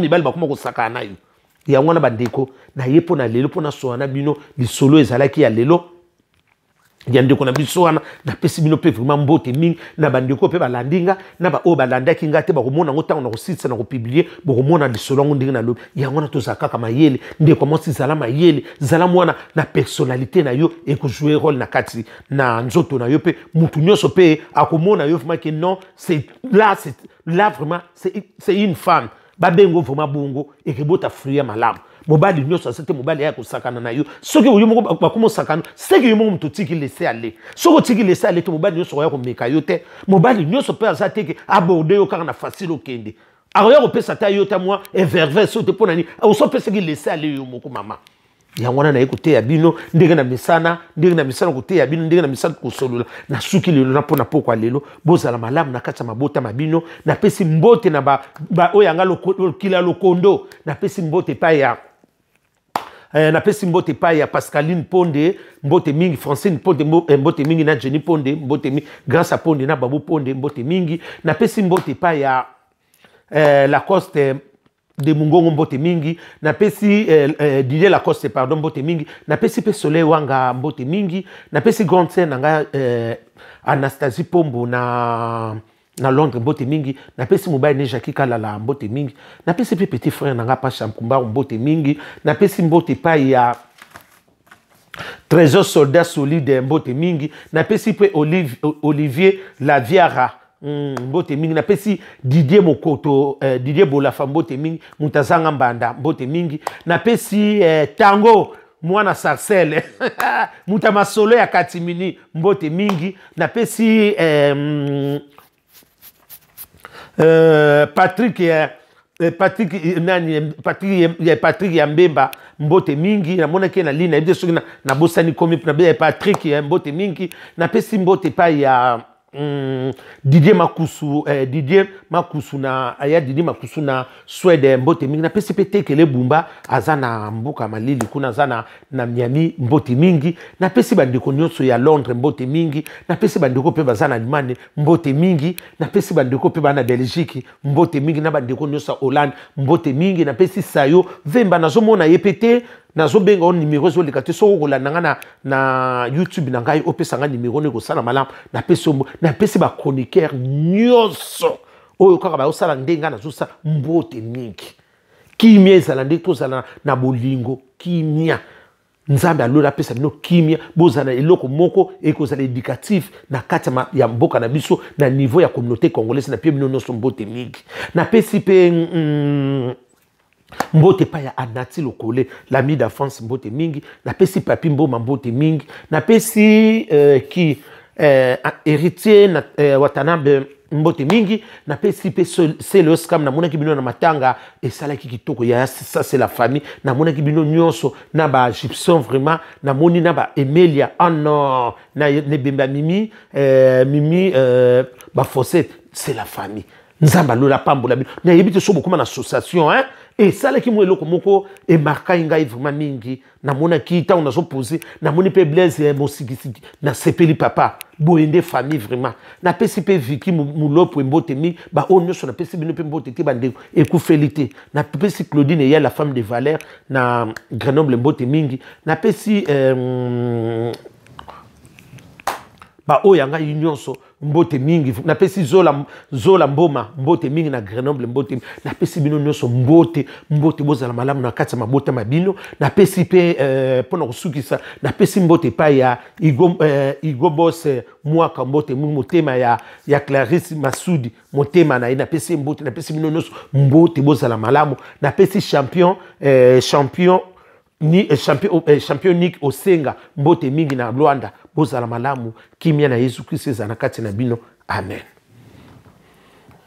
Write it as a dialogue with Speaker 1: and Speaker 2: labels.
Speaker 1: mibali bakoma kosaka na yo ya ngwana bandeko na yepo na lelo pona soana bino lisolo ezalaki ya lelo ya ndeko na biso wana na pesi bino pe vraiment mbote mingi na bandeko pe balandinga na ba o balandaki ngate ba komona ngotango na kositsa na kopublier bo komona lisolo ngo ndinga na lobi ya ngwana to zakaka mayele ndeko mo zala mayele zala mwana na personnalité na yo e ko jouer rôle na kati na nzoto na yo pe mutu nyoso pe akomona yo vraiment que non c'est là vraiment c'est une femme babengo vraiment bongo et que bota fruit malamu mobali nyoso asete mobali ya kosakana na yo soki uyo moko bakomo sakana seki yo moko tiki laisser aller soko tiki laisser aller to mobali nyoso ya ko meka yo te mobali nyoso pe azate ke aborder yo kaka na facile okende aroya ko pesa ta yo ta moi everver so te pona ni o so pesa ki laisser aller yo moko mama ya ngwana na ekote ya bino ndenge na misana kote ya bino ndenge na misana kosolola na suki lelo na pona pokwa lelo bozala malamu na kati ya mabota mabino na pesi mbote na ba oyanga lokila lokondo na pesi mbote pa ya na pesi mbote pa ya Pascaline Ponde mbote mingi Francine Ponde mbote mingi na Jenny Ponde mbote mingi grâce à Ponde na Babu Ponde mbote mingi na pesi mbote pa ya Lacoste de Mungongo mbote mingi na pesi Didier Lacoste pardon mbote mingi na pesi pe Soleil Wanga mbote mingi na pesi grande sœur nanga Anastasie Pombo na Londres mbote mingi na pesi mobile ne Jackie Kalala mbote mingi na pesi pe petit frère nanga Pacha Mkumba mbote mingi na pesi mbote pa ya Trésor Soldat Solide mbote mingi na pesi pe Olivier Laviara mbote mingi na pesi Didier Mokoto Didier Bolafa mbote mingi Mutazanga Mbanda mbote mingi na pesi Tango mwana Sarcelle Mutama Solo ya Katimini mbote mingi na pesi Patrick Yambemba mbote mingi na mona ke na lina ide soki na bosani komi na Patrick mbote mingi na pesi mbote pa ya Didier Makusu na aya Didier Makusu na Swede mbote mingi na pesi pe tekele bumba azana mboka malili kuna azana na Miami mbote mingi na pesi bandeko nyonso ya Londres mbote mingi na pesi bandeko pe bazana Allemagne mbote mingi na pesi bandeko pe bana Belgique mbote mingi na bandeko nyonso Hollande mbote mingi na pesi sayo vemba nazomona yepete nazo benga on numéro zo lekate so ko la nanga na YouTube na ngai opesa nga numéro ne ko sala malamu na pesi ba chroniqueur nyonso oyo kaka ba osala ndenga na zo sa mbote mingi kimia ezala nde tozala na bolingo kimia nzambe alola pesa bino kimia bozala eloko moko ekozala éducatif na kati ya mboka na biso na niveau ya communauté congolaise na pie bino nyonso mbote mingi na pesi pe mbote pa ya Anati Lokole l'ami d'enfance mbote mingi na pesi papi mboma mbote mingi na pesi ki héritier na Watanabe mbote mingi na pesi pe Selos kam na mona ki bino na matanga esala ki kitoko ya ça c'est la famille na mona ki bino nyonso na ba Gibson vraiment na moni na ba Emelia non na ne bemba mimi ba Fosset c'est la famille nzamba lola pambola bino na yebite so bokoma na association hein et ça là qui mo eloko moko e marka ngai vraiment mingi na mona ki ta on a so poser na moni pe Blaise mosikisiki na sepeli papa boende famille vraiment na pesi pe Vicky mulopo mbote mi ba onyo so na pesi bino pe mbote te bande e ku felité na pesi Claudine ya la femme de Valère na Grenoble mbote mingi na pesi ba oyanga nyonso mbote mingi na pesi zola mboma mbote mingi na Grenoble mbote na pesi bino nyonso mbote bozala malamu na kati mabota mabino na pesi pe pona kusukisa na pesi mbote pa ya Igo Boss mwaka mbote motema ya Clarisse Masudi motema na pesi mbote na pesi bino nyonso mbote bozala malamu na pesi champion Nick Osenga mbote mingi na Luanda bozala malamu kimia na Yesu Kristo ezana kati na bino amen.